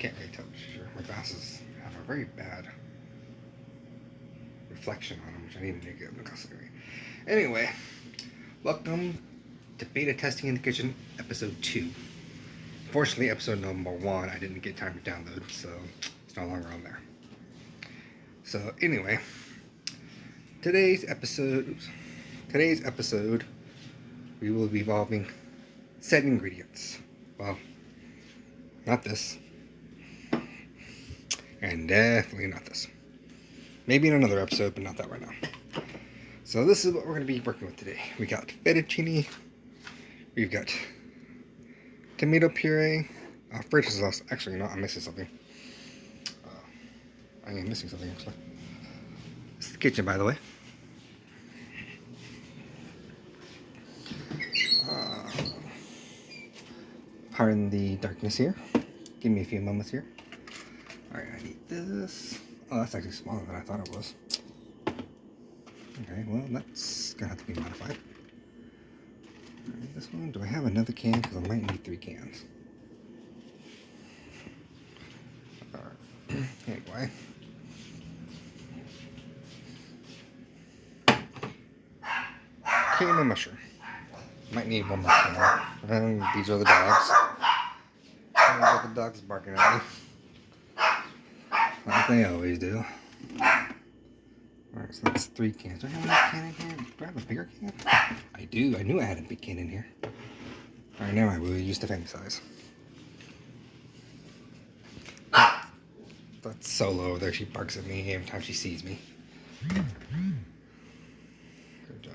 can't really tell for sure. My glasses have a very bad reflection on them, which I need to get my glasses away. Anyway, welcome to Beta Testing in the Kitchen, episode 2. Fortunately, episode number 1 I didn't get time to download, so it's no longer on there. So anyway, today's episode, we will be involving said ingredients. Well, not this, and definitely not this. Maybe in another episode, but not that right now. So this is what we're going to be working with today. We got fettuccine, we've got tomato puree, Alfredo sauce. Actually, no, I'm missing something. I am missing something actually. This is the kitchen, by the way. Pardon the darkness here. Give me a few moments here. Alright, I need this. Oh, that's actually smaller than I thought it was. Okay, well, that's gonna have to be modified. Alright, this one. Do I have another can? Because I might need 3 cans. Alright, anyway. Cream and mushroom. Might need one more can. And these are the dogs. The dogs barking at me. Like they always do. Alright, so that's 3 cans. Do I have another can in here? Do I have a bigger can? I do. I knew I had a big can in here. Alright, now I will use the family size. That's Solo over there. She barks at me every time she sees me. Good job.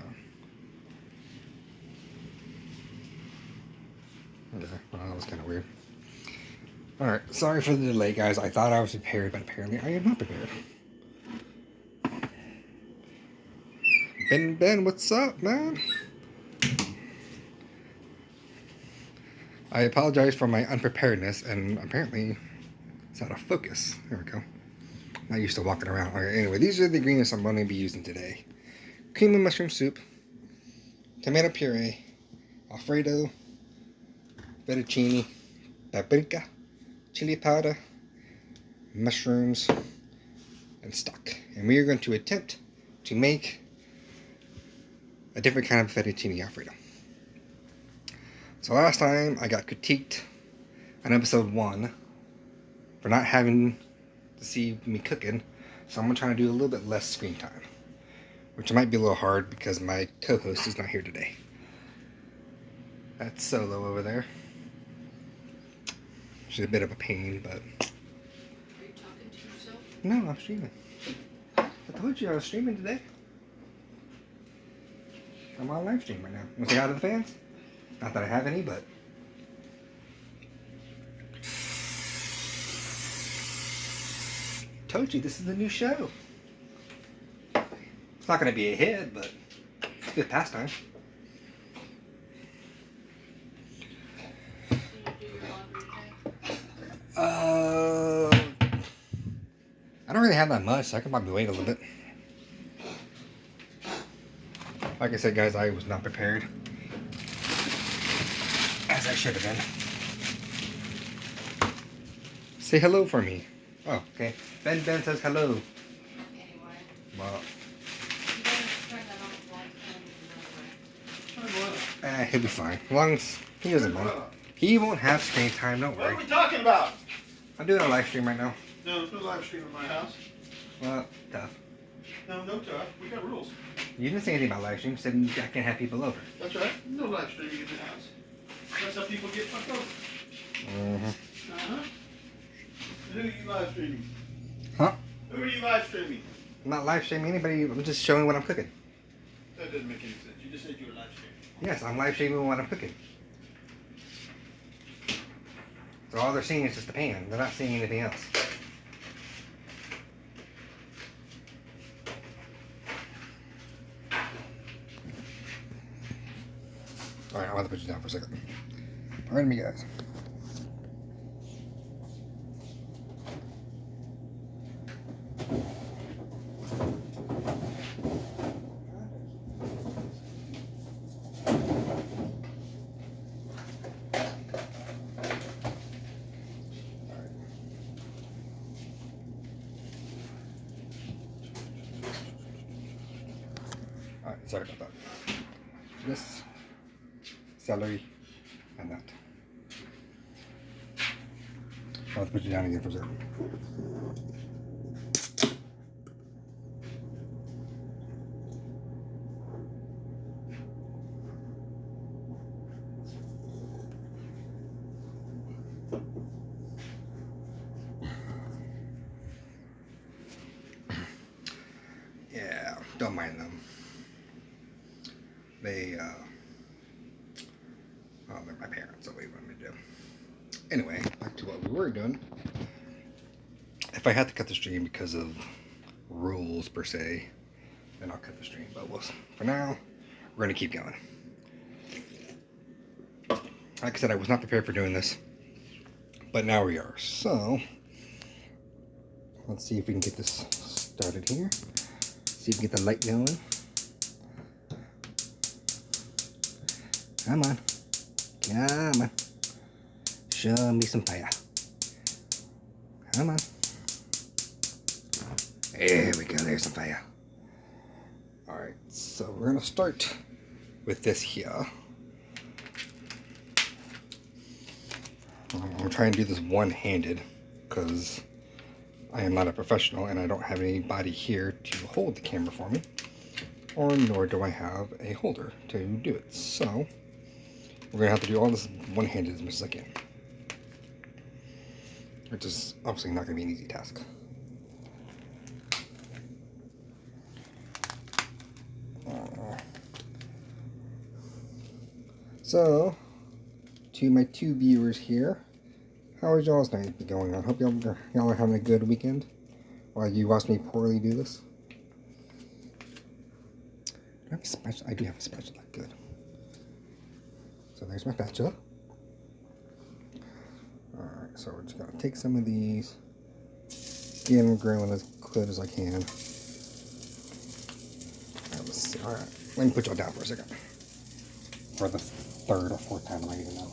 Okay, well, that was kind of weird. Alright, sorry for the delay, guys. I thought I was prepared, but apparently I am not prepared. Ben, what's up, man? I apologize for my unpreparedness, and apparently it's out of focus. There we go. I'm not used to walking around. Okay, anyway, these are the ingredients I'm going to be using today. Cream and mushroom soup, tomato puree, Alfredo, fettuccine, paprika, chili powder, mushrooms, and stock. And we are going to attempt to make a different kind of fettuccine Alfredo. So last time I got critiqued on episode 1 for not having to see me cooking, so I'm going to try to do a little bit less screen time, which might be a little hard because my co-host is not here today. That's Solo over there. She's a bit of a pain, but... Are you talking to yourself? No, I'm streaming. I told you I was streaming today. I'm on live stream right now. Want to say hi to the fans? Not that I have any, but... Told you, this is the new show. It's not going to be a hit, but it's good pastime. I don't really have that much, so I can probably wait a little bit. Like I said, guys, I was not prepared. As I should have been. Say hello for me. Oh, okay. Ben says hello. Anyway. Well. You better turn that on. He'll be fine. As long as he doesn't mind. He won't have screen time, don't worry. What are we talking about? I'm doing a live stream right now. No, there's no live stream in my house. Well, tough. No tough. We got rules. You didn't say anything about live stream. You said I can have people over. That's right. No live streaming in the house. That's how people get fucked over. Mm-hmm. Uh-huh. Who are you live streaming? Huh? Who are you live streaming? I'm not live streaming anybody. I'm just showing what I'm cooking. That doesn't make any sense. You just said you were live streaming. Yes, I'm live streaming what I'm cooking. So all they're seeing is just the pan. They're not seeing anything else. Alright, I'll have to put you down for a second. Pardon me, guys. Sorry about that. This, celery, and that. I'll have to put you down again for a second. Yeah, don't mind them. They're my parents, so what do you want me to do? Anyway, back to what we were doing. If I had to cut the stream because of rules per se, then I'll cut the stream. But for now, we're gonna keep going. Like I said, I was not prepared for doing this, but now we are. So let's see if we can get this started here. See if we can get the light going. Come on. Come on. Show me some fire. Come on. There we go. There's some fire. Alright, so we're going to start with this here. I'm trying to do this one-handed because I am not a professional and I don't have anybody here to hold the camera for me, or nor do I have a holder to do it. So we're gonna have to do all this one-handed as much as I can, which is obviously not gonna be an easy task. So to my two viewers here, how is y'all's night going on? Hope y'all are having a good weekend while you watch me poorly do this. Do I have a spatula? I do have a spatula. Good. So there's my spatula. Alright, so we're just going to take some of these, get them grilling as good as I can. Alright, let's see. Alright, let me put y'all down for a second. For the third or fourth time, I don't even know.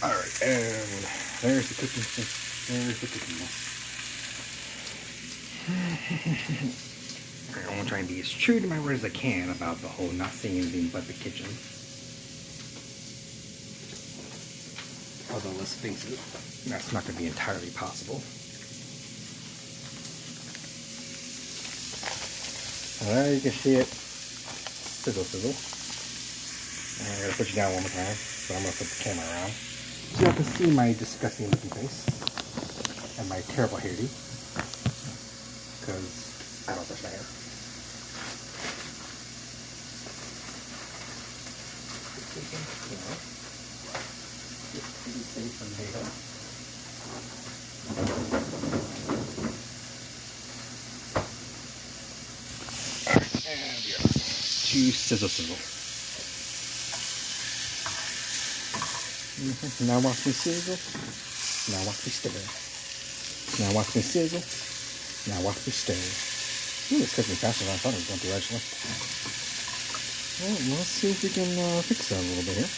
Alright, and there's the cooking mess. There's the cooking mess. I'm going to try and be as true to my word as I can about the whole not seeing anything but the kitchen. Although, let's face it, that's not going to be entirely possible. There you can see it. Sizzle, sizzle. And I'm going to put you down one more time. So I'm going to flip the camera around, so y'all can see my disgusting looking face and my terrible hairdo, because I don't brush my hair. And we are to sizzle sizzle. Now watch me sizzle. Now watch me stir. Now watch me sizzle. Now watch me stir. Ooh, it's cooking faster than I thought it was going to actually. Alright, well, let's see if we can fix that a little bit here.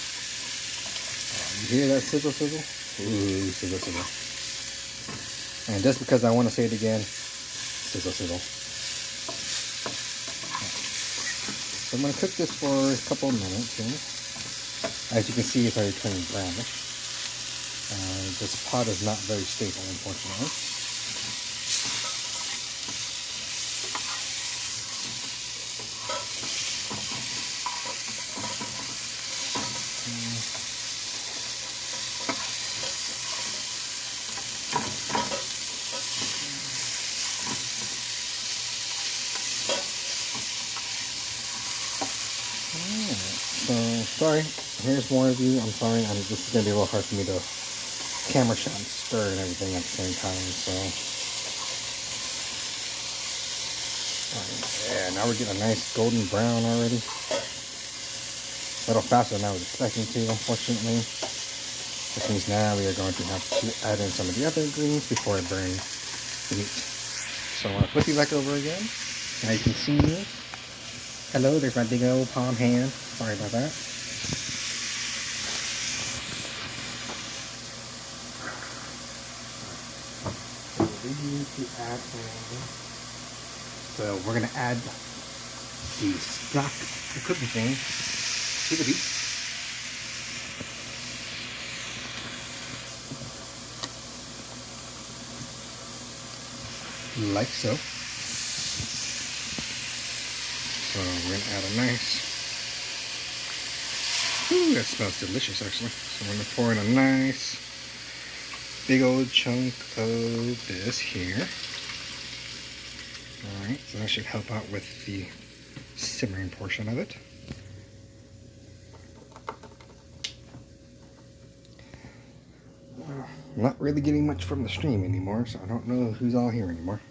You hear that sizzle sizzle? Ooh, sizzle sizzle. And just because I want to say it again, sizzle sizzle. So I'm going to cook this for a couple of minutes here. As you can see, it's already turning brownish. This pot is not very stable, unfortunately. So, sorry. Here's more of you. I'm sorry. This is going to be a little hard for me to camera shot and stir and everything at the same time. So, Yeah, now we're getting a nice golden brown already. A little faster than I was expecting to, unfortunately. Which means now we are going to have to add in some of the other greens before I burn the meat. So I want to flip you back over again. Now you can see me. Hello, there's my big old palm hand. Sorry about that. So we need to add in. So we're going to add the stock, the cooking thing, to the beef. Like so. So we're going to add a nice, ooh, that smells delicious actually. So we're going to pour in a nice big old chunk of this here. Alright, so that should help out with the simmering portion of it. I'm not really getting much from the stream anymore, so I don't know who's all here anymore.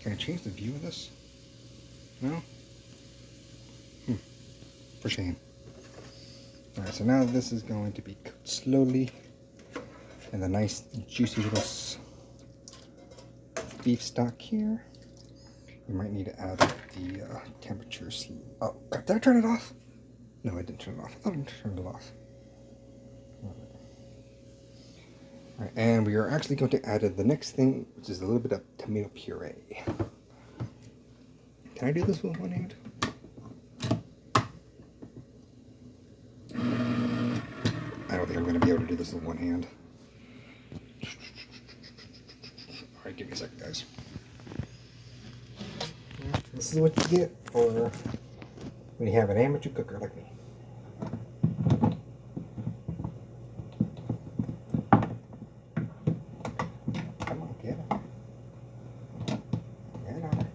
Can I change the view of this? No? For shame. Alright, so now this is going to be cooked slowly in the nice juicy little beef stock here. You might need to add the temperatures. Oh, did I turn it off? No, I didn't turn it off. I thought I turned it off. Alright, and we are actually going to add in the next thing, which is a little bit of tomato puree. Can I do this with one hand? I don't think I'm going to be able to do this with one hand. Alright, give me a second, guys. This is what you get for when you have an amateur cooker like me. Come on, get it. Get it on.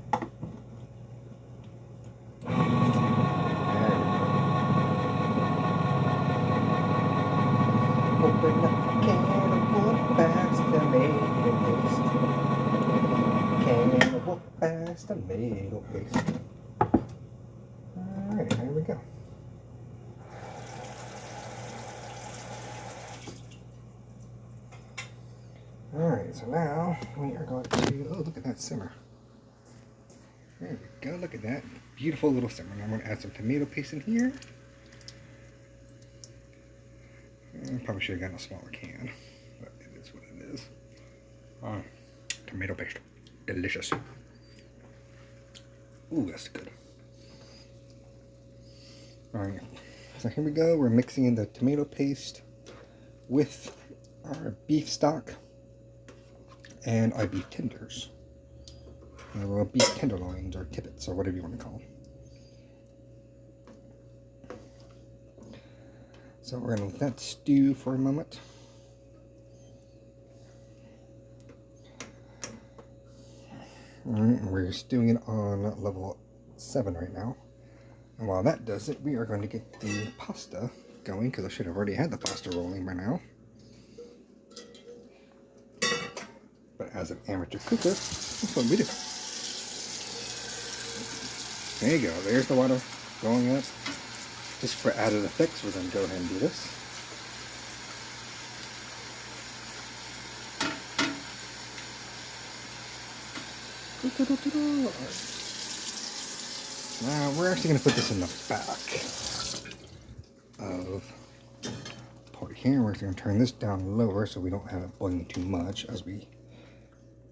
Open up a can of Wolfpack's tomato paste. Can of Wolfpack's tomato paste. Alright, here we go. Alright, so now we are going to, oh, look at that simmer. There we go, look at that. Beautiful little simmer. Now I'm going to add some tomato paste in here. Probably should have gotten a smaller can, but it is what it is. Tomato paste. Delicious. Ooh, that's good. Alright, so here we go. We're mixing in the tomato paste with our beef stock and our beef tenders. Or beef tenderloins or tippets or whatever you want to call them. So we're going to let that stew for a moment. We're stewing it on level 7 right now. And while that does it, we are going to get the pasta going, because I should have already had the pasta rolling by now. But as an amateur cooker, that's what we do. There you go. There's the water going up. Just for added effects, we're going to go ahead and do this. Now we're actually going to put this in the back of the pot here. We're going to turn this down lower so we don't have it boiling too much as we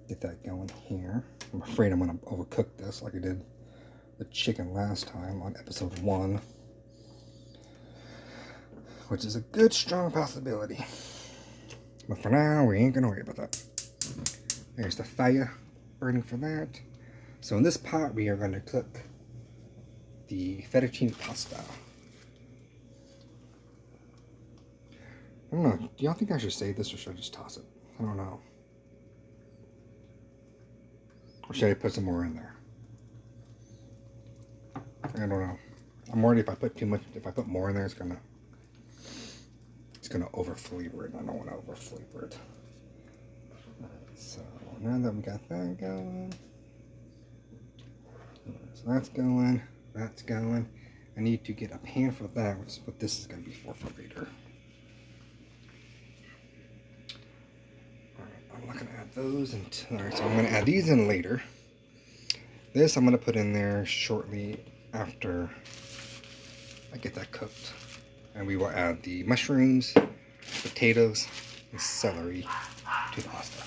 get that going here. I'm afraid I'm going to overcook this like I did the chicken last time on episode 1. Which is a good, strong possibility. But for now, we ain't gonna worry about that. There's the fire burning for that. So in this pot, we are going to cook the fettuccine pasta. I don't know. Do y'all think I should save this or should I just toss it? I don't know. Or should I put some more in there? I don't know. I'm worried if I put too much, if I put more in there, it's gonna over-flavor it. I don't want to over-flavor it. So now that we got that going, so So that's going. That's going. I need to get a pan for that, which is what this is going to be for later. Alright, I'm not going to add those until... Alright, so I'm going to add these in later. This I'm going to put in there shortly after I get that cooked. And we will add the mushrooms, potatoes, and celery to the pasta.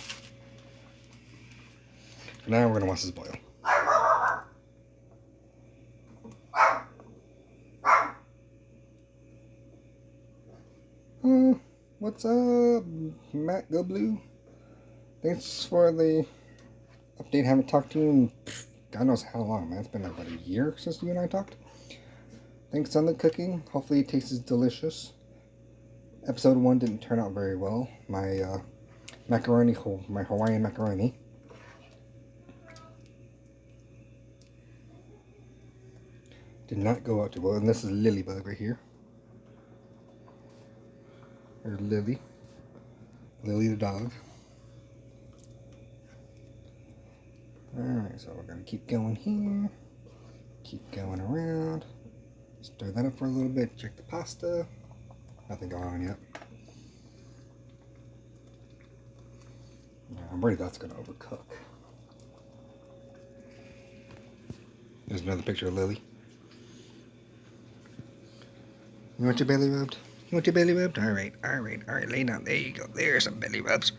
For now, we're going to watch this boil. What's up, Matt Go Blue? Thanks for the update. Haven't talked to you in God knows how long, man. It's been like about a year since you and I talked. Thanks on the cooking. Hopefully it tastes delicious. Episode 1 didn't turn out very well. My macaroni, my Hawaiian macaroni. Did not go out too well. And this is Lilybug right here. There's Lily. Lily the dog. Alright, so we're going to keep going here. Keep going around. Stir that up for a little bit. Check the pasta. Nothing going on yet. I'm worried that's going to overcook. There's another picture of Lily. You want your belly rubbed? You want your belly rubbed? Alright, alright, alright. Lay down. There you go. There's some belly rubs.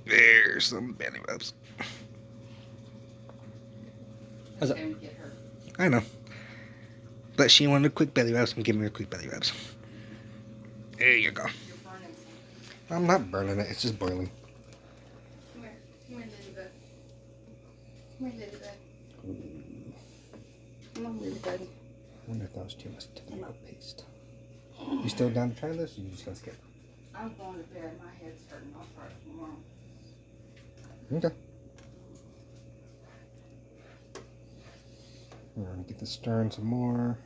There's some belly rubs. How's that? Get her. I know. But she wanted a quick belly rub, so I'm giving her a quick belly rubs. There you go. You're burning some. I'm not burning it. It's just boiling. Come here. Come here, Ladybug. Come here, Ladybug. Come on, Ladybug. I wonder if that was too much tomato paste. You still down to try this, or you just gonna skip? I'm going to bed. My head's hurting. I'll try it tomorrow. Okay. We're gonna get this stirring some more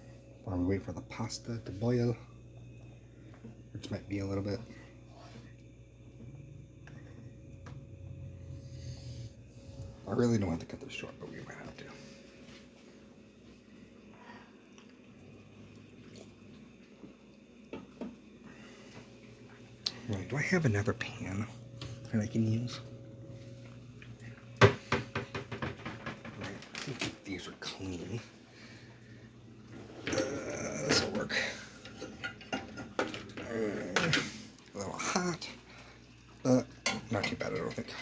while we wait for the pasta to boil, which might be a little bit. I really don't have to cut this short, but we might have to. Right, do I have another pan that I can use? Right, I think these are clean. This will work. A little hot, but not too bad, I don't think.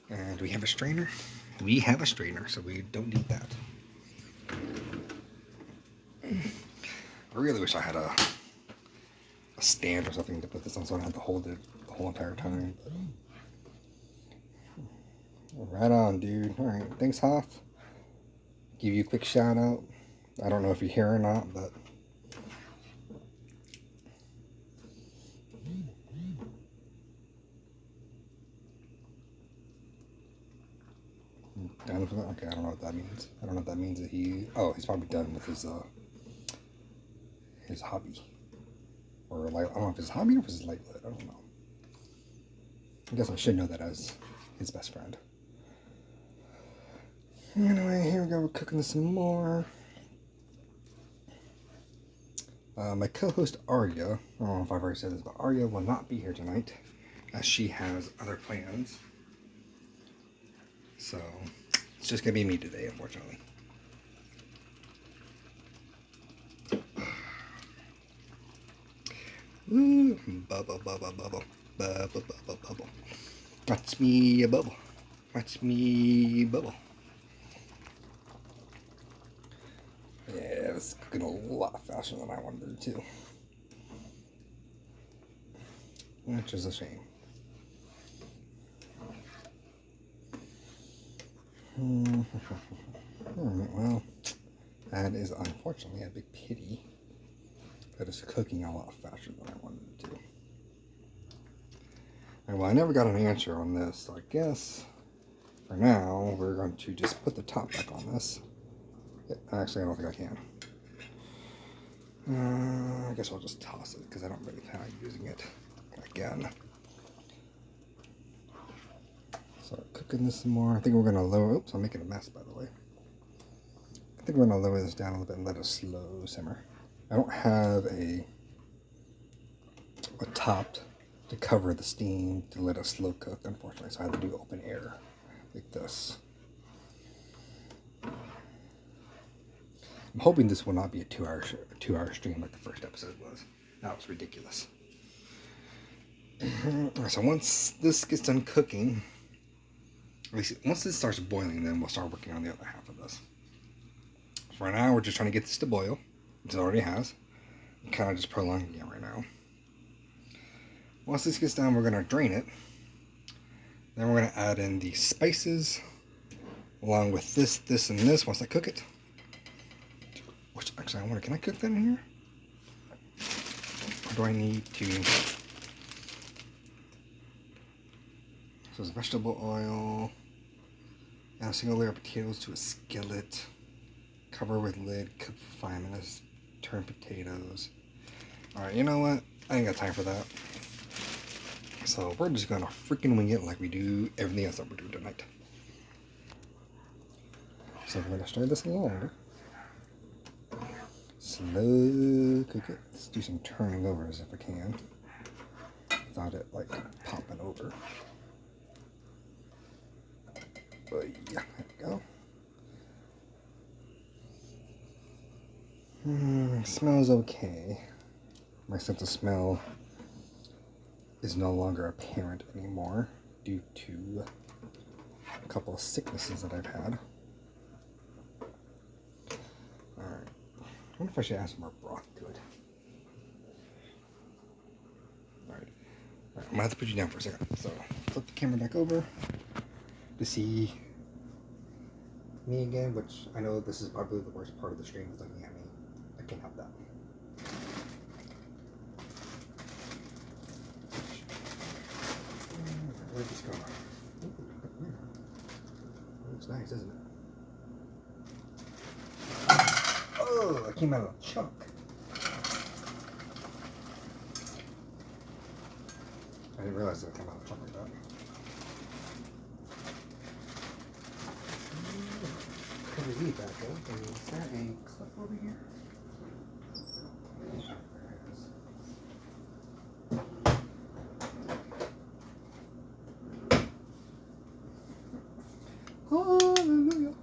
And we have a strainer. We have a strainer, so we don't need that. I really wish I had a stand or something to put this on so I don't have to hold it the whole entire time. Right on, dude. Alright, thanks, Hoff. Give you a quick shout out. I don't know if you're here or not, but done for that? Okay, I don't know what that means. I don't know if that means that he's probably done with his hobby. Or like, I don't know if it's a hobby or if it's his livelihood. I don't know. I guess I should know that as his best friend. Anyway, here we go. We're cooking this some more. My co-host Arya, I don't know if I've already said this, but Arya will not be here tonight as she has other plans. So it's just gonna be me today, unfortunately. Ooh, bubble, bubble, bubble, bubble, bubble, bubble. Watch me a bubble. Watch me bubble. Yeah, it's cooking a lot faster than I wanted it to. Which is a shame. Alright, well, that is unfortunately a big pity. That is cooking a lot faster than I wanted it to. Alright, well, I never got an answer on this, so I guess for now we're going to just put the top back on this. Actually, I don't think I can. I guess I'll just toss it because I don't really plan on using it again. So cooking this some more. I think we're gonna lower. Oops, I'm making a mess, by the way. I think we're going to lower this down a little bit and let it slow simmer. I don't have a top to cover the steam to let it slow cook, unfortunately, so I have to do open air like this. I'm hoping this will not be a two-hour stream like the first episode was. That was ridiculous. So once this gets done cooking, once this starts boiling, then we'll start working on the other half of this. For now, we're just trying to get this to boil, which it already has. I'm kind of just prolonging it right now. Once this gets done, we're going to drain it. Then we're going to add in the spices, along with this, and this once I cook it. Which, actually, I wonder, can I cook that in here? Or do I need to... So it's vegetable oil. Add a single layer of potatoes to a skillet. Cover with lid, cook for 5 minutes. Turn potatoes. Alright, you know what? I ain't got time for that. So we're just gonna freaking wing it like we do everything else that we're doing tonight. So we're gonna stir this along. Slow cook it. Let's do some turning overs if I can. Without it like popping over. But yeah, there we go. Smells okay. My sense of smell is no longer apparent anymore due to a couple of sicknesses that I've had. Alright. I wonder if I should add some more broth to it. Alright. I'm gonna have to put you down for a second. So flip the camera back over to see me again, which I know this is probably the worst part of the stream is looking at me. I can't help that. Where'd this go? Looks nice, isn't it? Oh, it came out of a chunk. I didn't realize it would come out of a chunk like that. Cover these back up. And is there a clip over here? Hallelujah.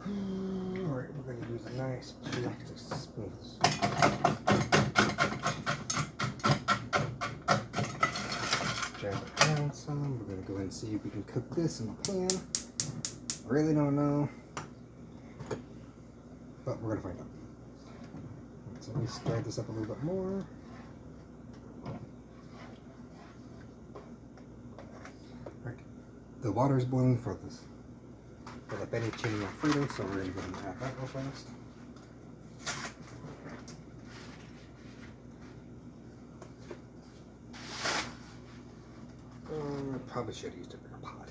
Alright, we're going to use a nice plastic spoon. Jab it down some. We're going to go ahead and see if we can cook this in the pan. I really don't know, but we're going to find out. So let me spread this up a little bit more. Alright, the water is boiling for this. For the fettuccine Alfredo, so we're going to go ahead and add that real fast. Probably should have used a bigger pot.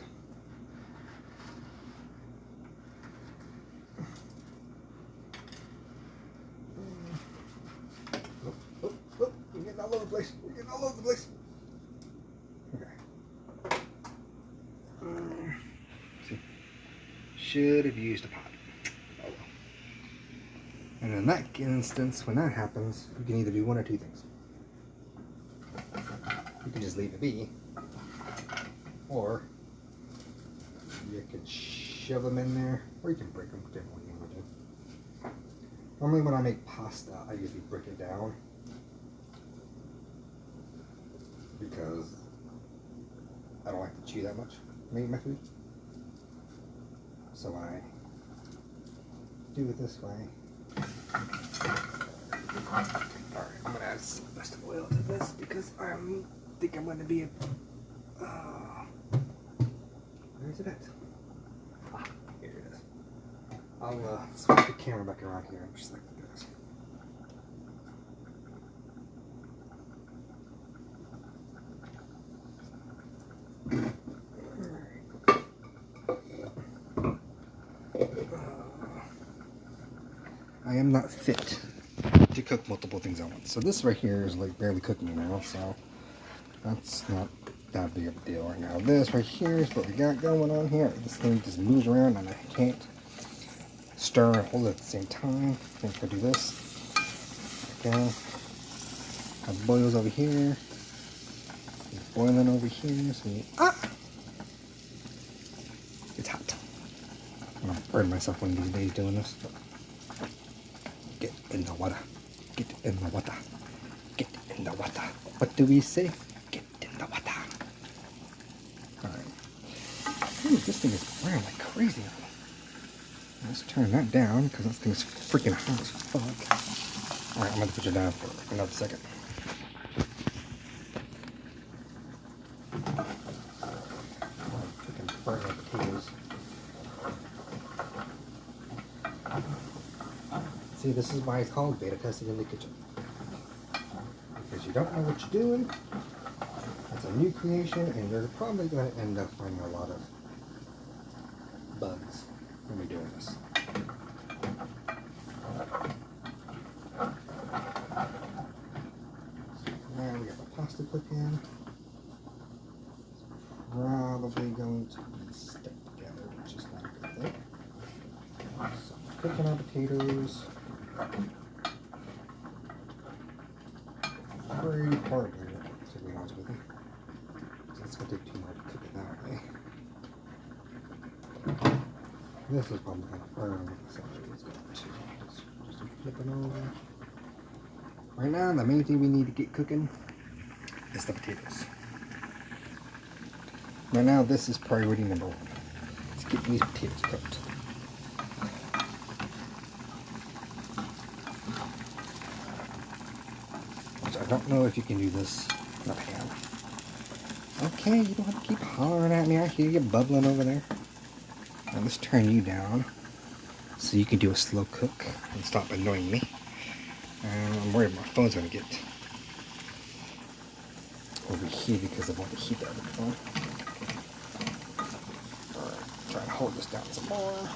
Oh, you're getting all over the place. You're getting all over the place. Okay. See, should have used a pot. Oh well. And in that instance, when that happens, you can either do one or two things. You can just leave it be. Or you could shove them in there, or you can break them, whichever one you want to do. Normally when I make pasta, I usually break it down because I don't like to chew that much when I eat my food. So I do it this way. Alright, I'm going to add some vegetable oil to this because I think I'm going to be where's it at? Ah, here it is. I'll switch the camera back around here and just like this. I am not fit to cook multiple things at once. So this right here is like barely cooking now, so that's not that big of a deal right now. This right here is what we got going on here. This thing just moves around and I can't stir and hold it at the same time. I think I'll do this. Okay. It boils over here. It's boiling over here. So it's hot. I'm gonna burn myself one of these days doing this. Get in the water. Get in the water. Get in the water. What do we say? Get in the water. Alright. This thing is burning like crazy. Let's turn that down because that thing's freaking hot as fuck. Alright, I'm gonna put it down for another second. Freaking burning potatoes. See, this is why it's called beta testing in the kitchen. Because you don't know what you're doing. It's a new creation, and you're probably going to end up finding a lot of bugs when you're doing this. Now we got the pasta cooking. It's probably going to be stuck together, which is not a good thing. So cooking our potatoes. Pretty horrible, to be honest with you. So it's going to take too long to cook it that way. This is probably going to burn, so it's going to just flip it over. Right now, the main thing we need to get cooking is the potatoes. Right now, this is priority number one. Let's get these potatoes cooked. I don't know if you can do this in a pan. Okay, you don't have to keep hollering at me. I hear you bubbling over there. Now let's turn you down so you can do a slow cook and stop annoying me. I'm worried my phone's gonna get overheated because of all the heat that I'm on. Alright, try to hold this down some more.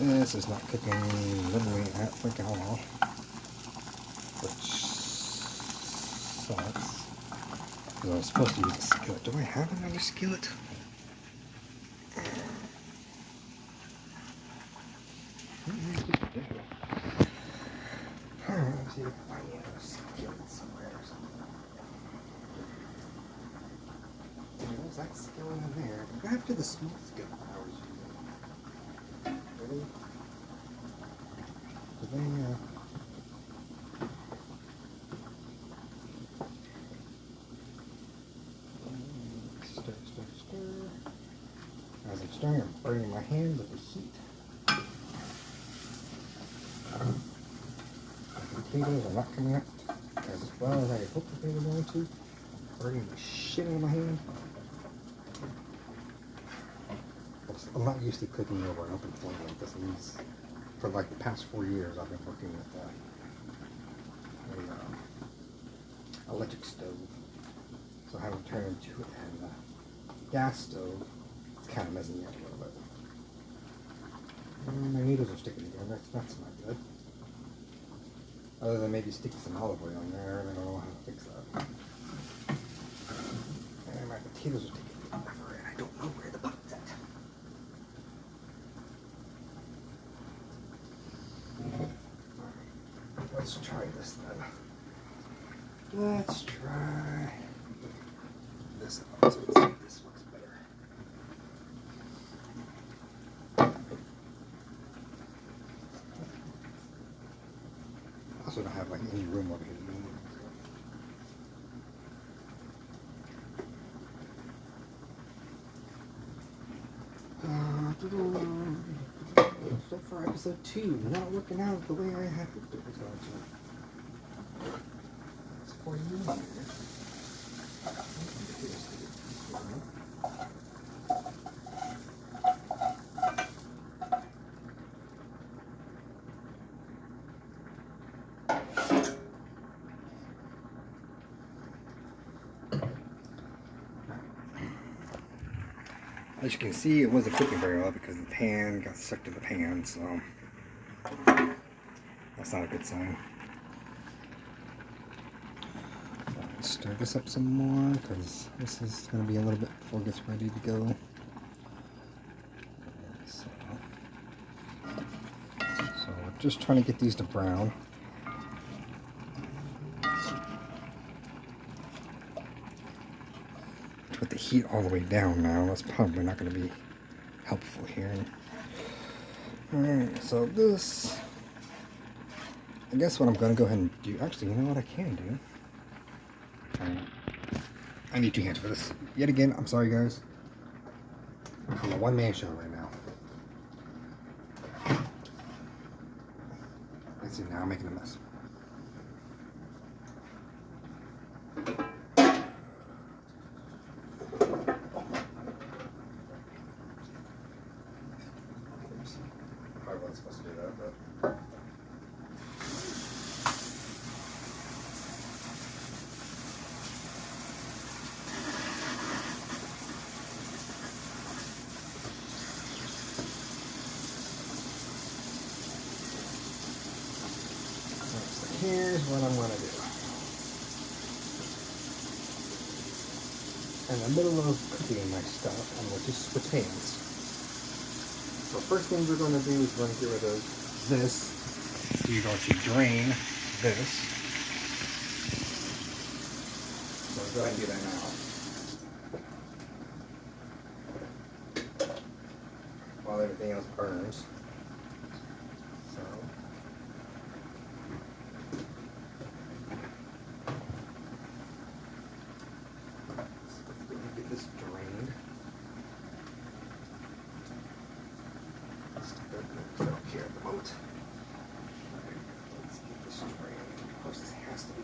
This is not cooking literally at freaking all, which sucks. Because I was supposed to use a skillet. Do I have another skillet? Alright, let's see if I can find another skillet somewhere or something. There's that skillet in there. Go back to the small skillet I was using. Really? But then, stir. As I'm stirring, I'm burning my hand with the heat. The potatoes are not coming out as well as I hoped that they were going to. Burning the shit out of my hand. I'm not used to cooking over an open flame like this. For like the past 4 years, I've been working with an electric stove. So I haven't turned into a gas stove. It's kind of messing me up a little bit. My needles are sticking together. That's not good. Other than maybe sticking some olive oil in there, I don't know how to fix that. And my potatoes are taking forever, and I don't know where the button's at. Let's try this then. Let's try this out. So let's see if this works better. I also don't have like any room over here. So far, episode 2 not working out the way I had hoped it was going to. It's for you. As you can see, it wasn't cooking very well because the pan got stuck to the pan, so that's not a good sign. Stir this up some more because this is going to be a little bit before it gets ready to go. So we're just trying to get these to brown. With the heat all the way down now, that's probably not going to be helpful here. Alright, so this, I guess what I'm going to go ahead and do, actually, you know what I can do? I need 2 hands for this. Yet again, I'm sorry guys. I'm a one-man show right now. Let's see, now I'm making a mess. Oops. Probably wasn't supposed to do that, but... Here's what I'm going to do. In the middle of cooking my stuff, I'm going to switch hands. So first thing we're going to do is we're going to get rid of this. So you're going to drain this. So go ahead and do that now. While everything else burns. So... get this drained. I don't care at the moment. Alright, let's get this drained. Of course, this has to be.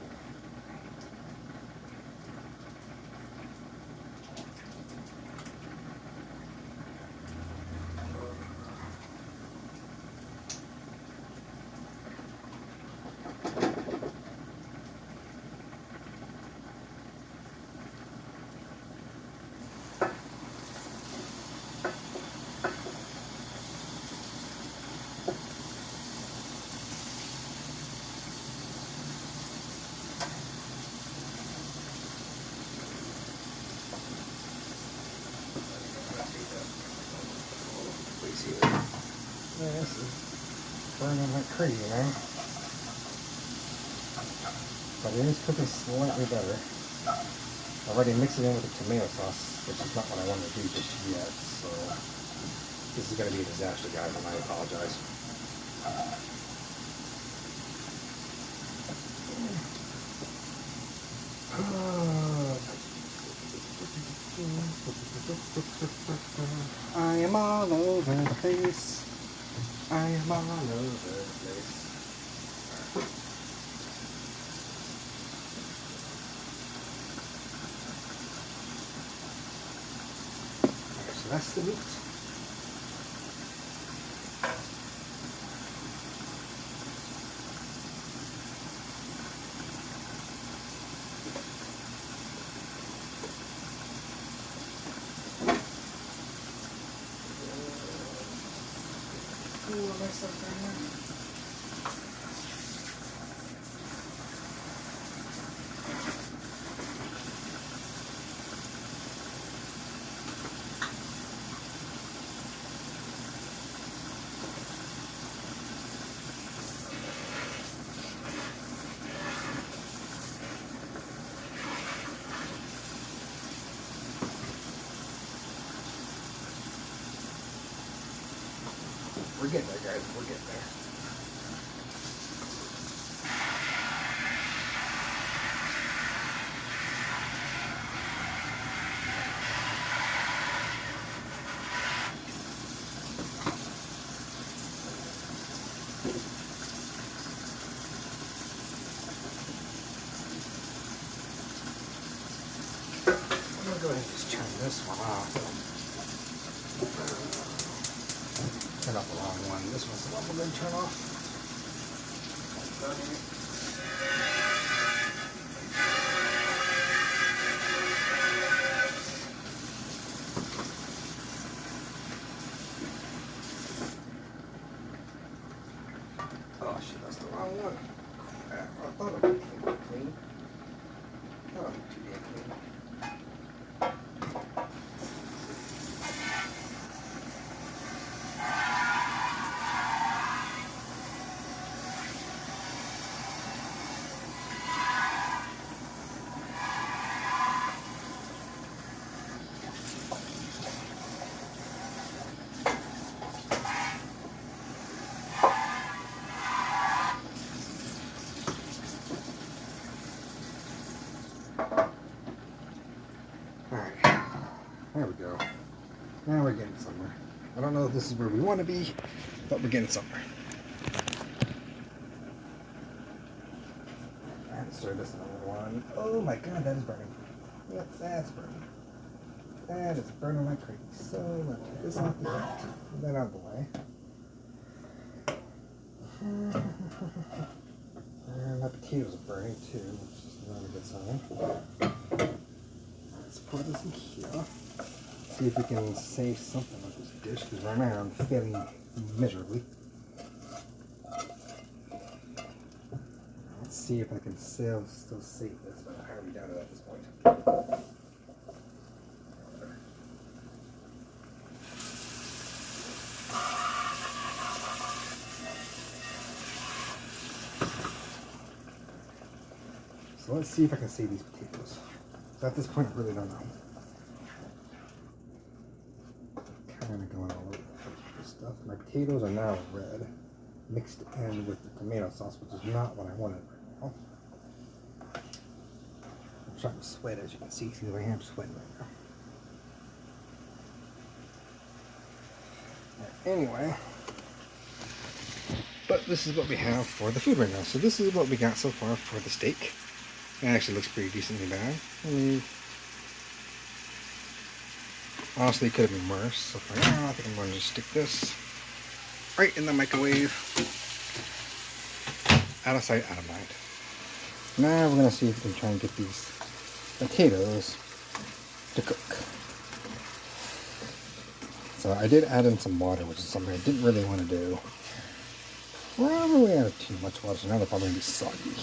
This is burning like crazy, man. But it is cooking slightly better. I already mixed it in with the tomato sauce, which is not what I wanted to do just yet. So this is going to be a disaster, guys, and I apologize. I am all over the place. I am all over the place. Alright, so that's the meat. Ooh, there's something in there. We're getting there, guys. We're getting there. I'm going to go ahead and just turn this one off. Turn off the wrong one. This one's the one we're going to turn off. what? Crap, I thought it would be clean. I thought it would be too damn clean. Alright, there we go. Now we're getting somewhere. I don't know if this is where we want to be, but we're getting somewhere. I have to stir this another one. Oh my god, that is burning. Yep, that's burning. That is burning like crazy. So let's get this off the heat. Get that out of the way. And my potatoes are burning too, which is not a good sign. Let's pour this in here. See if we can save something with this dish, because right now I'm failing miserably. Let's see if I can still save this, but how are we down to at this point? So let's see if I can save these potatoes. So at this point, I really don't know. Kind of going all over this stuff. My potatoes are now red, mixed in with the tomato sauce, which is not what I wanted right now. I'm trying to sweat, as you can see. See, I am sweating right now. Anyway, but this is what we have for the food right now. So this is what we got so far for the steak. It actually looks pretty decently bad. I mean, honestly, it could have been worse. So for now, I think I'm going to just stick this right in the microwave. Out of sight, out of mind. Now we're going to see if we can try and get these potatoes to cook. So I did add in some water, which is something I didn't really want to do. Probably added too much water, so now they're probably going to be soggy.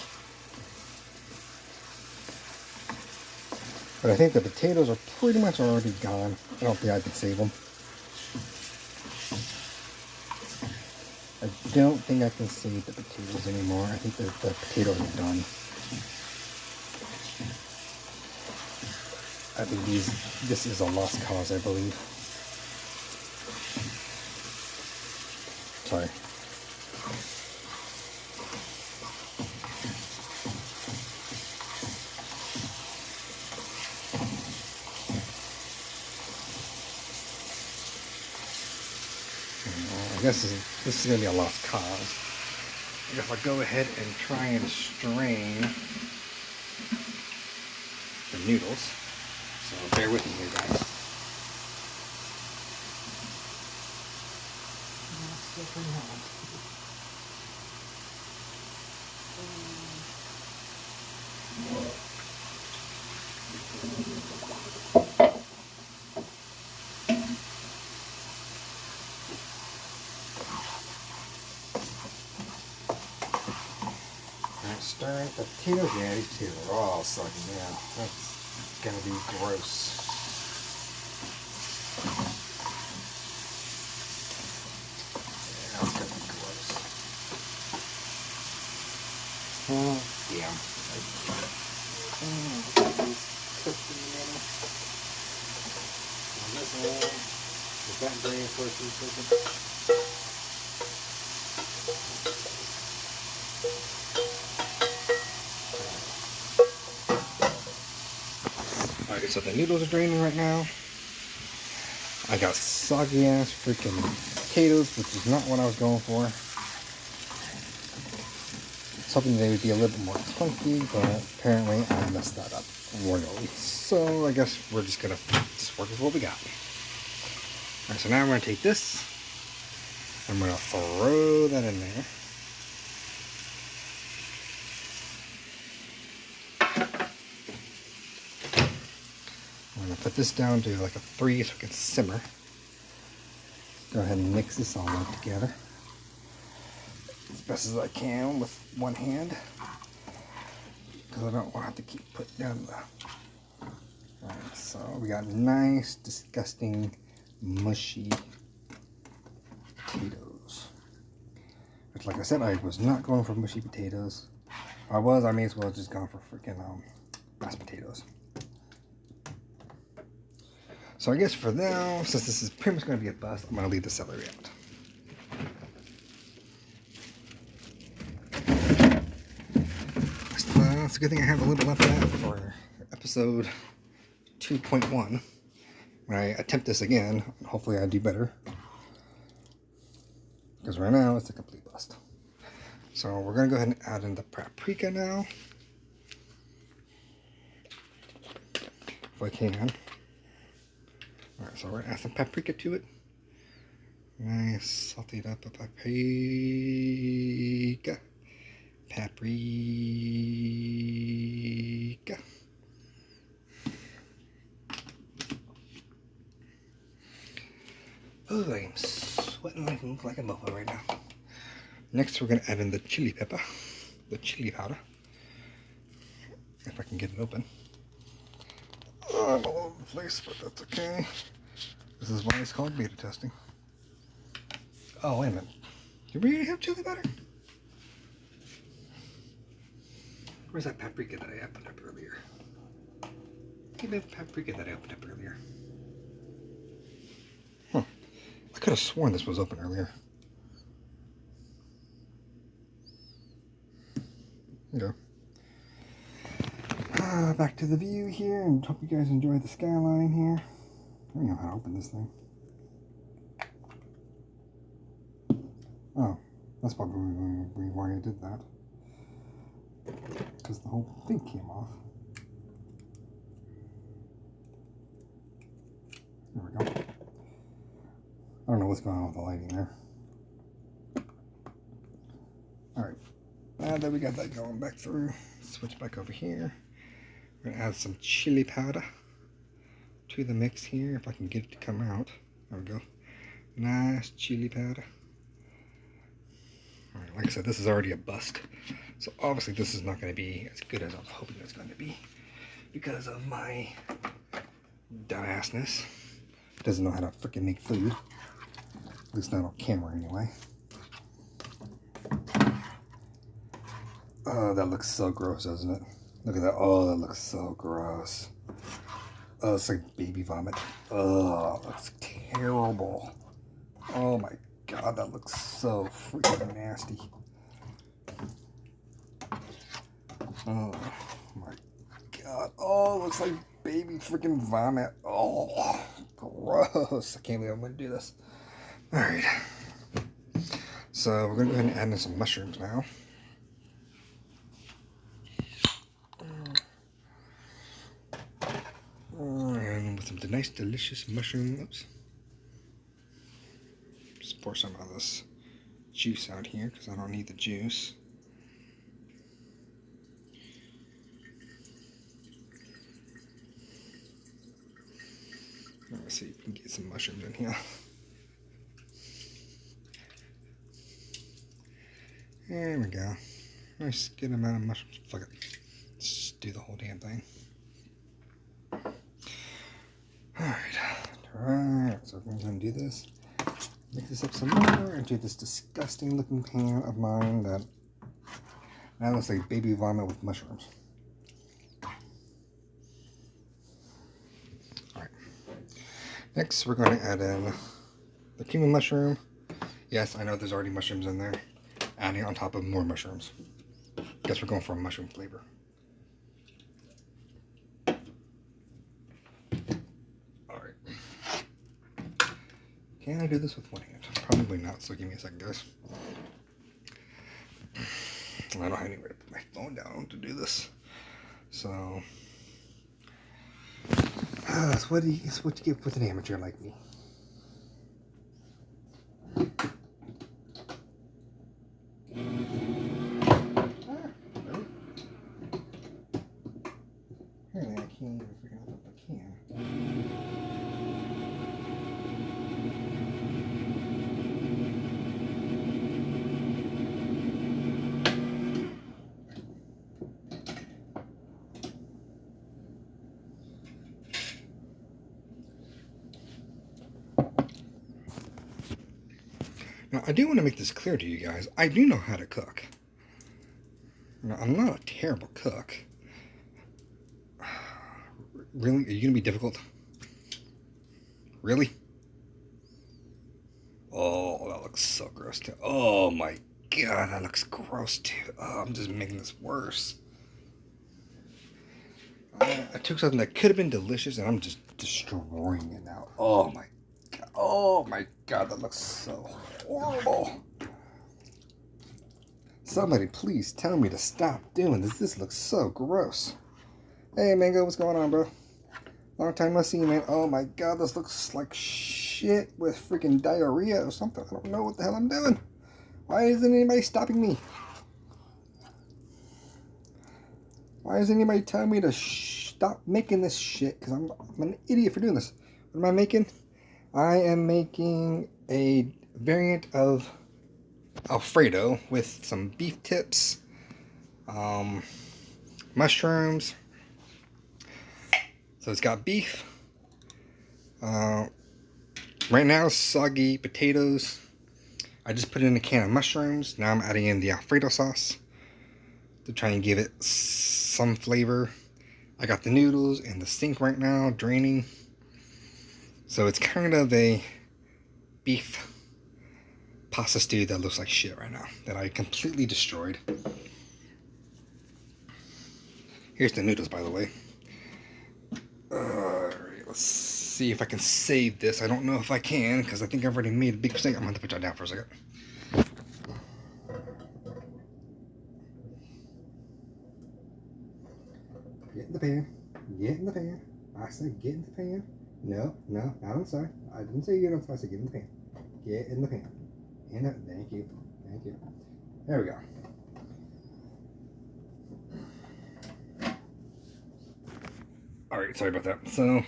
But I think the potatoes are pretty much already gone. I don't think I can save them. I don't think I can save the potatoes anymore. I think the potatoes are done. I think this is a lost cause, I believe. Sorry. I guess this is going to be a lost cause. I guess I'll go ahead and try and strain the noodles. So bear with me here, guys. Still pretty hot. Stirring potatoes. Yeah, these potatoes are all soggy now. That's gonna be gross. Yeah, that's gonna be gross. Oh, yeah. Cooked in the middle. On this one, is that green for a few seconds? Alright, so the noodles are draining right now. I got soggy ass freaking potatoes, which is not what I was going for. I was hoping they would be a little bit more clunky, but apparently I messed that up royally. So I guess we're just gonna just work with what we got. Alright, so now I'm gonna take this. I'm gonna throw that in there. I'm going to put this down to like a 3 so it can simmer. Go ahead and mix this all up together as best as I can with one hand because I don't want to have to keep putting down the. Alright, so we got nice, disgusting, mushy potatoes. Which, like I said, I was not going for mushy potatoes. If I was, I may as well have just gone for freaking mashed potatoes. So I guess for now, since this is pretty much going to be a bust, I'm going to leave the celery out. It's a good thing I have a little bit left of that for episode 2.1. When I attempt this again, hopefully I do better. Because right now, it's a complete bust. So we're going to go ahead and add in the paprika now. If I can. Alright, so we're going to add some paprika to it. Nice, salted up a paprika. Paprika. Oh, I'm sweating like a mofo right now. Next, we're going to add in the chili pepper, the chili powder. If I can get it open. Oh, I'm all over the place, but that's okay. This is why it's called beta testing. Oh, wait a minute. Did we already have chili powder? Where's that paprika that I opened up earlier? Give me the paprika that I opened up earlier. Huh. I could have sworn this was open earlier. Yeah. Back to the view here, and hope you guys enjoy the skyline here. I don't know how to open this thing. Oh, that's probably why I did that. Because the whole thing came off. There we go. I don't know what's going on with the lighting there. Alright, now that we got that going back through, switch back over here. We're going to add some chili powder to the mix here, if I can get it to come out. There we go. Nice chili powder. Alright, like I said, this is already a bust. So obviously this is not going to be as good as I was hoping it was going to be. Because of my dumbassness. Doesn't know how to freaking make food. At least not on camera anyway. Oh, that looks so gross, doesn't it? Look at that. Oh, that looks so gross. Oh, it's like baby vomit. Oh, that looks terrible. Oh my god, that looks so freaking nasty. Oh my god. Oh, it looks like baby freaking vomit. Oh, gross. I can't believe I'm going to do this. Alright. So we're going to go ahead and add in some mushrooms now. And with some nice, delicious mushroom. Oops. Just pour some of this juice out here because I don't need the juice. Let's see if we can get some mushrooms in here. There we go. Nice good amount of mushrooms. Fuck it. Let's do the whole damn thing. Alright, so we're going to do this. Mix this up some more into this disgusting looking pan of mine that now looks like baby vomit with mushrooms. Alright. Next, we're going to add in the cream of mushroom. Yes, I know there's already mushrooms in there. Adding on top of more mushrooms. Guess we're going for a mushroom flavor. Alright. Can I do this with one hand? Probably not, so give me a second, guys. I don't have anywhere to put my phone down to do this. So, that's what you get with an amateur like me. Apparently I can't even figure out if I can. Now, I do want to make this clear to you guys. I do know how to cook. Now, I'm not a terrible cook. Really? Are you going to be difficult? Really? Oh, that looks so gross too. Oh my god, that looks gross too. Oh, I'm just making this worse. I took something that could have been delicious and I'm just destroying it now. Oh my god. Oh my god, that looks so horrible. Somebody please tell me to stop doing this. This looks so gross. Hey Mango, what's going on, bro? Long time no see, man. Oh my god, this looks like shit with freaking diarrhea or something. I don't know what the hell I'm doing. Why isn't anybody stopping me? Why isn't anybody telling me to stop making this shit? Because I'm an idiot for doing this. What am I making? I am making a variant of Alfredo with some beef tips, mushrooms. So it's got beef. Right now, soggy potatoes. I just put in a can of mushrooms. Now I'm adding in the Alfredo sauce to try and give it some flavor. I got the noodles in the sink right now, draining. So it's kind of a beef pasta stew that looks like shit right now, that I completely destroyed. Here's the noodles, by the way. Alright, let's see if I can save this. I don't know if I can, because I think I've already made a big mistake. I'm going to put that down for a second. Get in the pan. Get in the pan. I said get in the pan. No, not on the side. I didn't say get on the side. I said get in the pan. Get in the pan. Thank you. Thank you. There we go. Alright, sorry about that. So,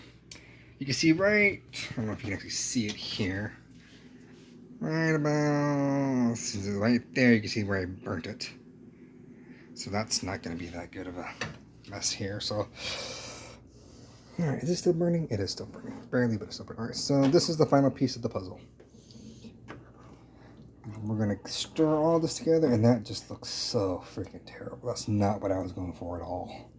you can see right, I don't know if you can actually see it here. Right about, right there, you can see where I burnt it. So that's not going to be that good of a mess here. So, alright, is it still burning? It is still burning. Barely, but it's still burning. Alright, so this is the final piece of the puzzle. We're going to stir all this together, and that just looks so freaking terrible. That's not what I was going for at all.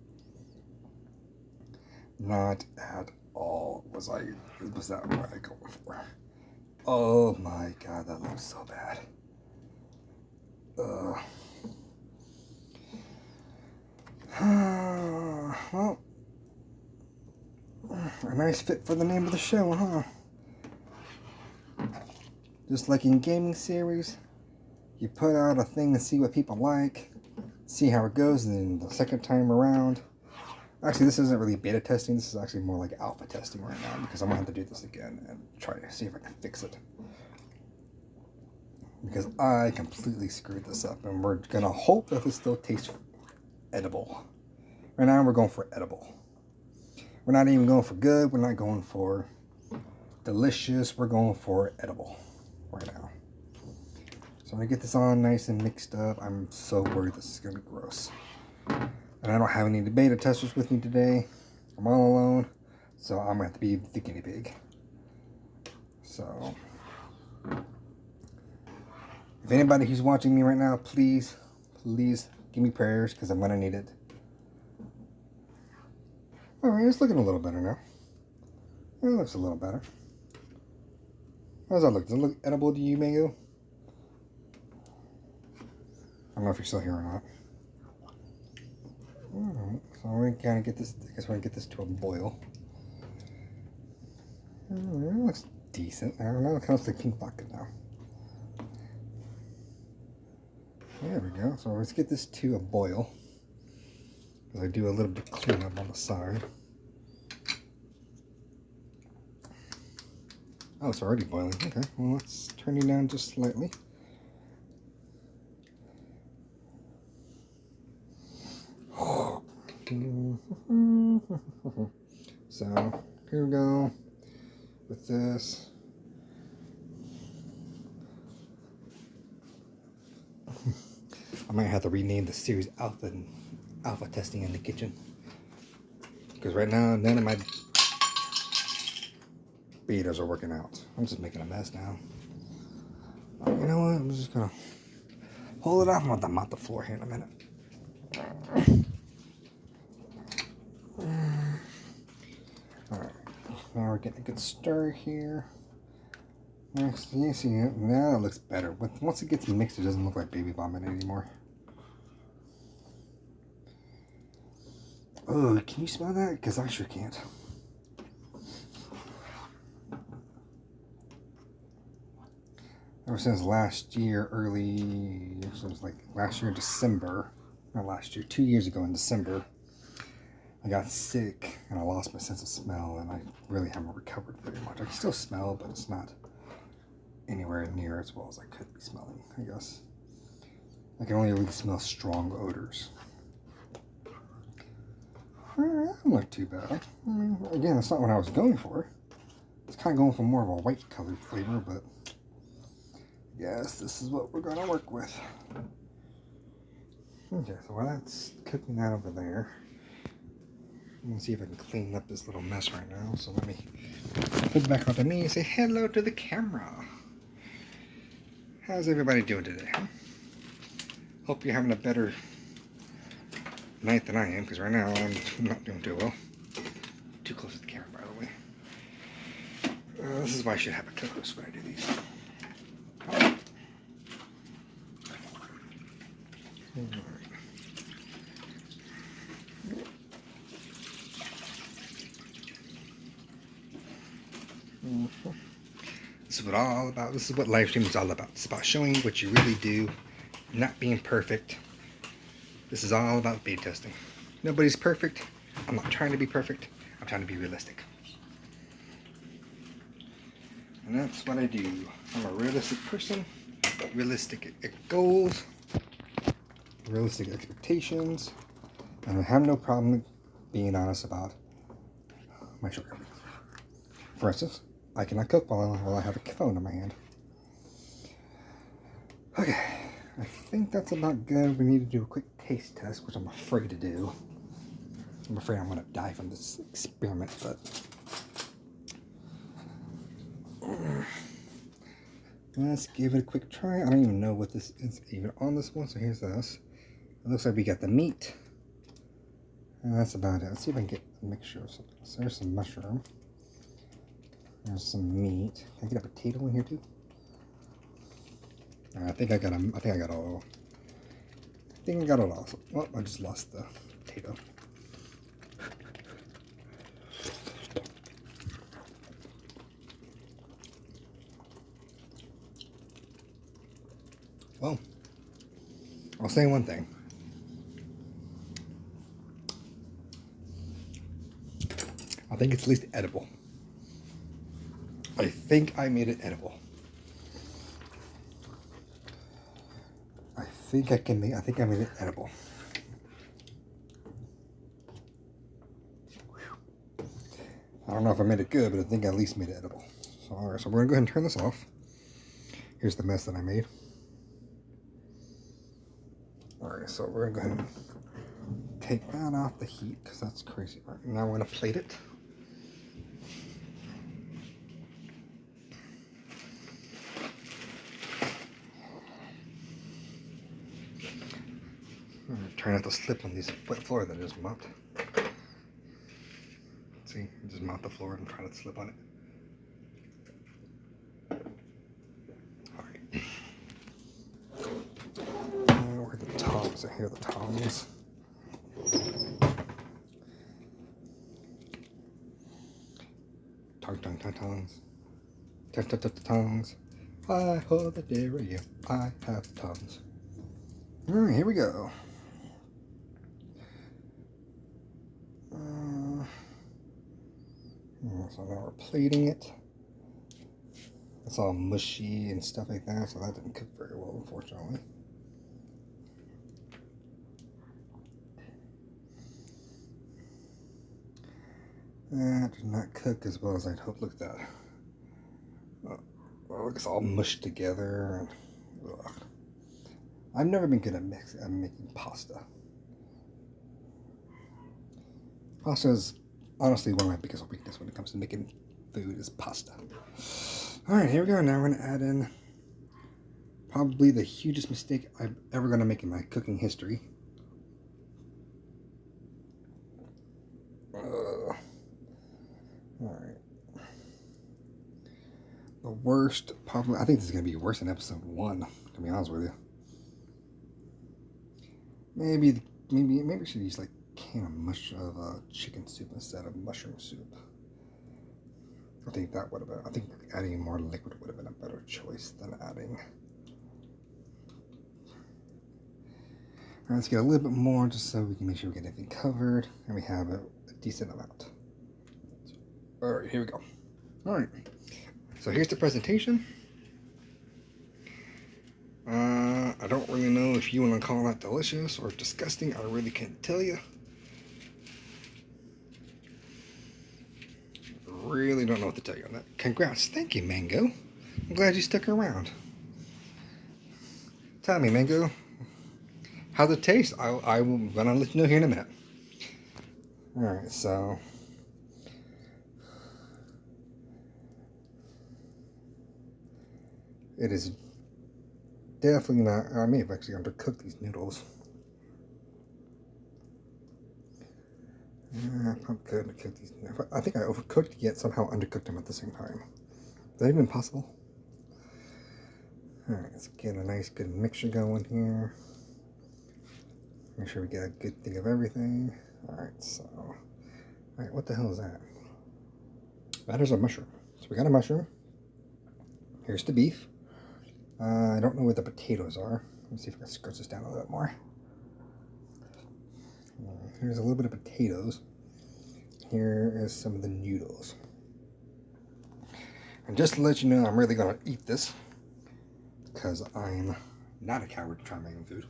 Not at all was that what I going for. Oh my god, that looks so bad. Well, a nice fit for the name of the show, huh? Just like in gaming series, you put out a thing to see what people like, see how it goes, and then the second time around. Actually, this isn't really beta testing. This is actually more like alpha testing right now, because I'm going to have to do this again and try to see if I can fix it. Because I completely screwed this up, and we're going to hope that this still tastes edible. Right now, we're going for edible. We're not even going for good. We're not going for delicious. We're going for edible right now. So I'm going to get this on nice and mixed up. I'm so worried this is going to be gross. And I don't have any beta testers with me today. I'm all alone. So I'm going to have to be the guinea pig. So, if anybody who's watching me right now, please give me prayers, because I'm going to need it. Alright, it's looking a little better now. It looks a little better. How does that look? Does it look edible to you, Mango? I don't know if you're still here or not. Alright, so we're going to kind of get this, I guess we're going to get this to a boil. It looks decent. I don't know, it kind of looks like pink vodka now. There we go. So let's get this to a boil. As I do a little bit of cleanup on the side. Oh, it's already boiling. Okay, well let's turn it down just slightly. So here we go with this. I might have to rename the series Alpha Testing in the Kitchen, because right now none of my beaters are working out. I'm just making a mess now. You know what? I'm just gonna hold it off. I'm gonna mop the floor here in a minute. Alright, now we're getting a good stir here. Next, you see it. Now it looks better. But once it gets mixed, it doesn't look like baby vomit anymore. Oh, can you smell that? Because I sure can't. Ever since last year, so it was like last year in December, not last year, 2 years ago in December, I got sick and I lost my sense of smell, and I really haven't recovered very much. I can still smell, but it's not anywhere near as well as I could be smelling, I guess. I can only really smell strong odors. That doesn't look too bad. I mean, again, that's not what I was going for. It's kind of going for more of a white colored flavor, but yes, this is what we're going to work with. Okay, so while that's cooking that over there, I'm going to see if I can clean up this little mess right now. So let me flip it back onto me and say hello to the camera. How's everybody doing today? Hope you're having a better night than I am, because right now I'm not doing too well. Too close to the camera, by the way. This is why I should have a co-host when I do these. This is what all about. This is what live streaming is all about. It's about showing what you really do, not being perfect. This is all about beta testing. Nobody's perfect. I'm not trying to be perfect. I'm trying to be realistic. And that's what I do. I'm a realistic person. Realistic goals. Realistic expectations. And I have no problem being honest about my shortcomings. For instance, I cannot cook while I have a phone in my hand. Okay, I think that's about good. We need to do a quick taste test, which I'm afraid to do. I'm afraid I'm going to die from this experiment, but let's give it a quick try. I don't even know what this is even on this one, so here's this. It looks like we got the meat, and that's about it. Let's see if I can get a mixture of something. So there's some mushroom. There's some meat. Can I get a potato in here too? I think I got it all. I think I got it all. Well, I just lost the potato. Well, I'll say one thing. I think it's at least edible. I think I made it edible. I think I made it edible. I don't know if I made it good, but I think I at least made it edible. So, alright, so we're gonna go ahead and turn this off. Here's the mess that I made. Alright, so we're gonna go ahead and take that off the heat, because that's crazy. Alright, now we're gonna plate it. Try not to slip on these wet floor that I just mopped. See, I just mopped the floor and try not to slip on it. Alright. Where are the tongs? I hear the tongs. Tongs. Tongs. I hold the dairy. I have tongs. Alright, here we go. So now we're plating it. It's all mushy and stuff like that, so that didn't cook very well, unfortunately. That did not cook as well as I'd hoped. Look at that. Well, it's all mushed together. And, ugh. I've never been good at making pasta. Pasta is honestly one of my biggest weaknesses when it comes to making food is pasta. Alright, here we go. Now we're going to add in probably the hugest mistake I'm ever going to make in my cooking history. Alright. The worst, probably, I think this is going to be worse than episode 1, to be honest with you. Maybe I should use like a can of chicken soup instead of mushroom soup. I think that would have been, I think adding more liquid would have been a better choice than adding. Alright, let's get a little bit more just so we can make sure we get everything covered and we have a decent amount. Alright, here we go. Alright, so here's the presentation. I don't really know if you want to call that delicious or disgusting. I really can't tell you. Really don't know what to tell you on that. Congrats. Thank you, Mango. I'm glad you stuck around. Tell me, Mango, how's it taste? I'm going to let you know here in a minute. Alright, so... it is definitely not... I may have actually undercooked these noodles. I'm good to cook these. I think I overcooked yet somehow undercooked them at the same time. Is that even possible? Alright, let's get a nice good mixture going here. Make sure we get a good thing of everything. Alright, so... alright, what the hell is that? That is a mushroom. So we got a mushroom. Here's the beef. I don't know where the potatoes are. Let me see if I can scratch this down a little bit more. Here's a little bit of potatoes. Here is some of the noodles. And just to let you know, I'm really going to eat this because I'm not a coward to try my own food.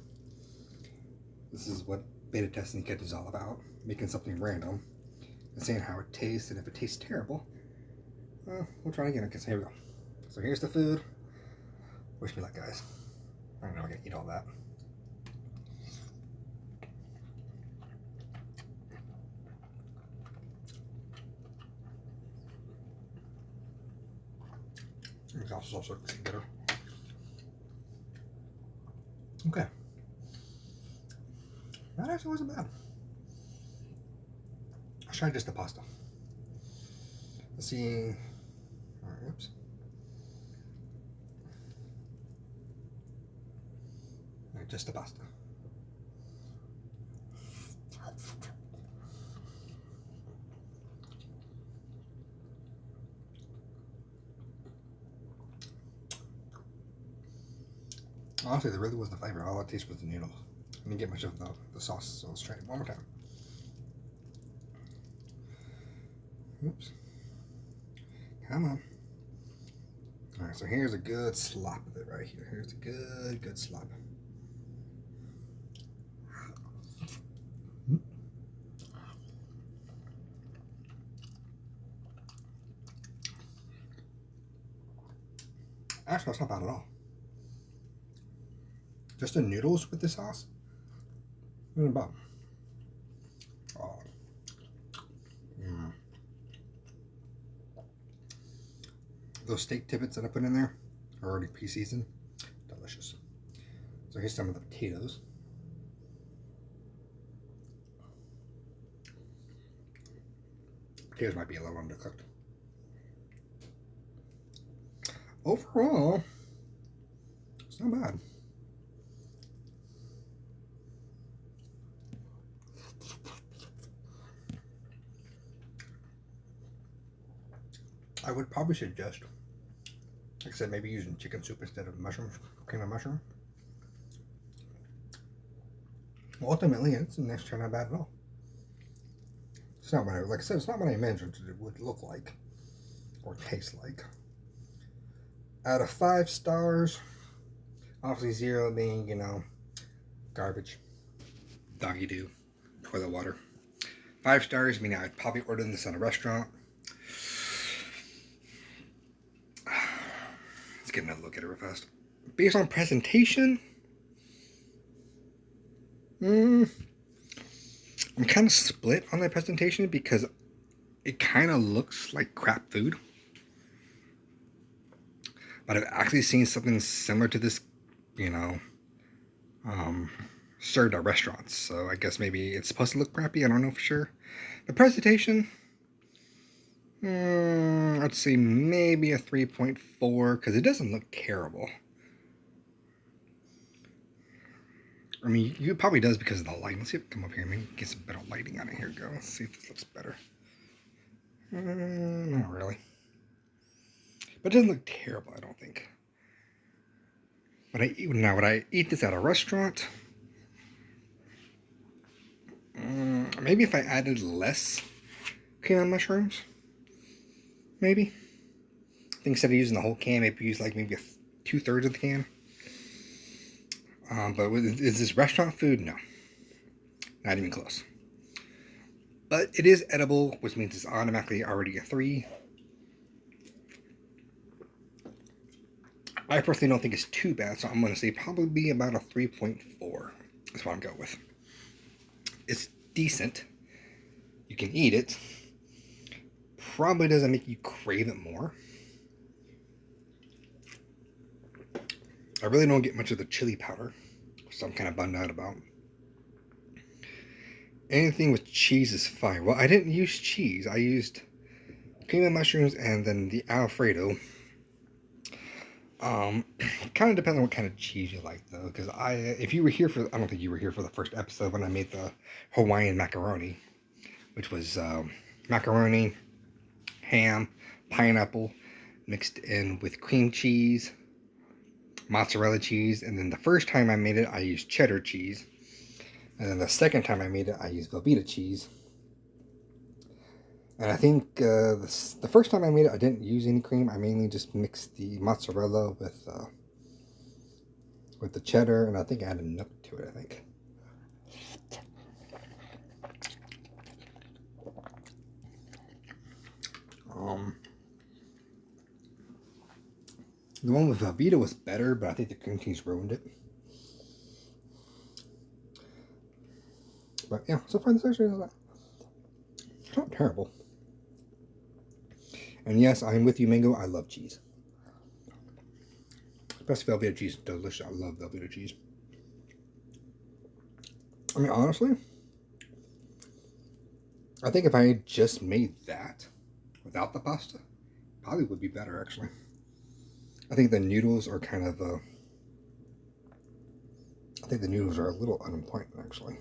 This is what beta testing kit is all about. Making something random and seeing how it tastes, and if it tastes terrible, we'll try it again. Okay, so here we go. So here's the food. Wish me luck, guys. I don't know, I can eat all that. It's also bitter. Okay. That actually wasn't bad. Let's try just the pasta. Let's see. Alright, oops. Alright, just the pasta. Honestly, there really was the flavor. All I tasted was the noodles. I didn't get much of the sauce, so let's try it one more time. Oops. Come on. Alright, so here's a good slop of it right here. Here's a good slop. Actually, that's not bad at all. Just the noodles with the sauce? What about? Oh. Those steak tippets that I put in there are already pre-seasoned. Delicious. So here's some of the potatoes. Potatoes might be a little undercooked. Overall, it's not bad. I would probably suggest, like I said, maybe using chicken soup instead of mushroom, cream of mushroom. Ultimately, it's actually not bad at all. It's not what like I said, it's not what I imagined it would look like or taste like. Out of 5 stars, obviously 0 being, you know, garbage, doggy doo, toilet water. 5 stars meaning I'd probably order this at a restaurant. Let's get another look at it real fast. Based on presentation, I'm kind of split on the presentation because it kind of looks like crap food. But I've actually seen something similar to this you know, served at restaurants. So I guess maybe it's supposed to look crappy. I don't know for sure. The presentation, I'd say maybe a 3.4 because it doesn't look terrible. I mean, it probably does because of the light. Let's see if it come up here. Maybe get some better lighting on it. Here we go. Let's see if this looks better. Not really. But it doesn't look terrible, I don't think. Would I eat this at a restaurant? Maybe if I added less cream and mushrooms. Maybe. I think instead of using the whole can, maybe use like maybe 2/3 of the can. But is this restaurant food? No. Not even close. But it is edible, which means it's automatically already a 3. I personally don't think it's too bad, so I'm going to say probably about a 3.4. That's what I'm going with. It's decent. You can eat it. Probably doesn't make you crave it more. I really don't get much of the chili powder, so I'm kind of bummed out about. Anything with cheese is fine. Well, I didn't use cheese. I used cream and mushrooms and then the Alfredo. Kind of depends on what kind of cheese you like, though. Because if you were here for, I don't think you were here for the first episode when I made the Hawaiian macaroni, which was macaroni, ham, pineapple, mixed in with cream cheese, mozzarella cheese, and then the first time I made it, I used cheddar cheese, and then the second time I made it, I used Velveeta cheese. And I think the first time I made it, I didn't use any cream. I mainly just mixed the mozzarella with the cheddar, and I think I added enough to it, I think. The one with Velveeta was better, but I think the cream cheese ruined it. But yeah, so far this actually is not terrible. And yes, I'm with you, Mango. I love cheese. Best Velveeta cheese, delicious. I love Velveeta cheese. I mean, honestly, I think if I had just made that without the pasta, probably would be better, actually. I think the noodles are kind of, I think the noodles are a little unimportant, actually.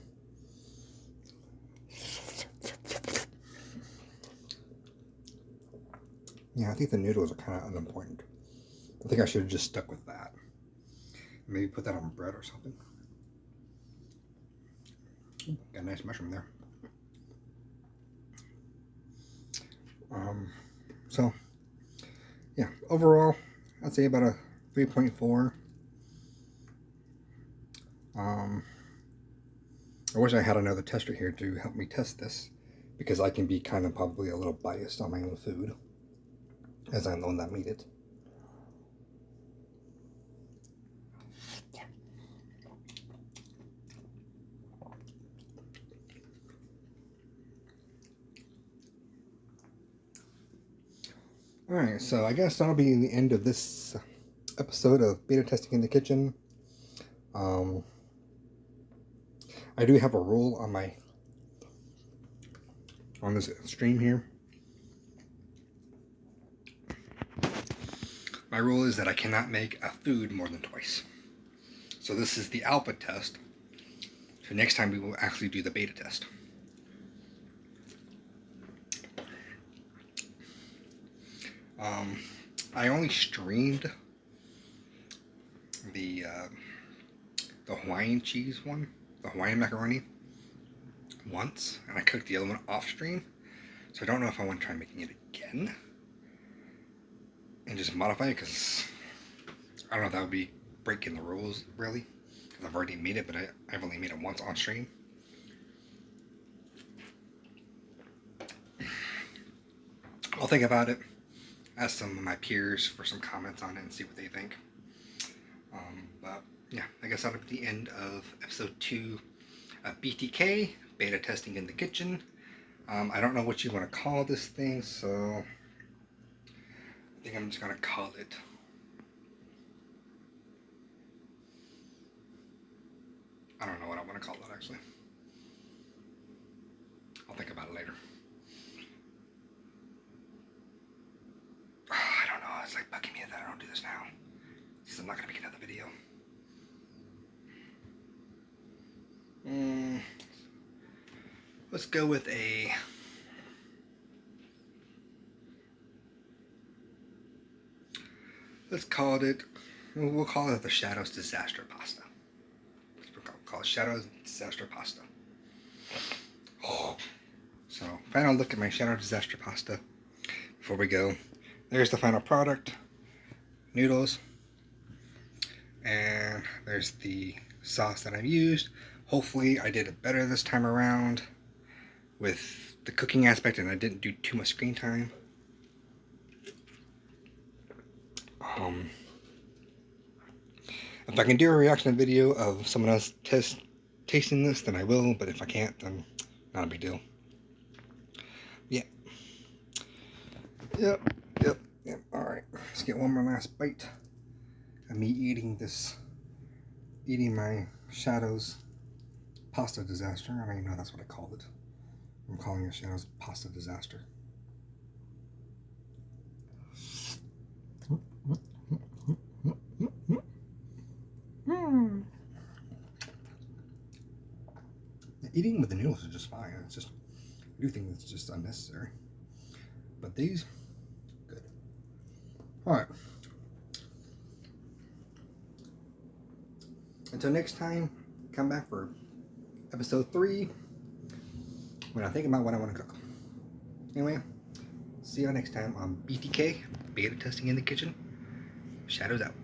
Yeah, I think the noodles are kind of unimportant. I think I should have just stuck with that. Maybe put that on bread or something. Got a nice mushroom there. So, yeah, overall, I'd say about a 3.4. I wish I had another tester here to help me test this, because I can be kind of probably a little biased on my own food, as I'm the one that made it. Alright, so I guess that'll be the end of this episode of Beta Testing in the Kitchen. I do have a rule on this stream here. My rule is that I cannot make a food more than twice. So this is the alpha test. So next time we will actually do the beta test. I only streamed the Hawaiian cheese one, the Hawaiian macaroni, once, and I cooked the other one off stream. So I don't know if I want to try making it again and just modify it, because I don't know if that would be breaking the rules, really, because I've already made it, but I've only made it once on stream. I'll think about it, ask some of my peers for some comments on it, and see what they think. But yeah, I guess that'll be the end of episode 2 of BTK, Beta Testing in the Kitchen. I don't know what you want to call this thing, so I think I'm just going to call it I don't know what I want to call it actually. I'll think about it later. I don't know. It's like bugging me that I don't do this now. Because I'm not going to make another video. Let's go with a... Let's call it... We'll call it the Shadows Disaster Pasta. We'll call it Shadows Disaster Pasta. So, final look at my Shadow Disaster Pasta before we go. There's the final product. Noodles. And there's the sauce that I've used. Hopefully I did it better this time around with the cooking aspect and I didn't do too much screen time. If I can do a reaction video of someone else tasting this, then I will, but if I can't, then not a big deal. Yeah. Yep. Alright, let's get one more last bite of me eating my Shadows Pasta Disaster. I don't even know that's what I called it. I'm calling it Shadows Pasta Disaster. Eating with the noodles is just fine. It's just, I do think it's just unnecessary. But these, good. Alright. Until next time, come back for episode 3 when I think about what I want to cook. Anyway, see you next time on BTK, Beta Testing in the Kitchen. Shadows out.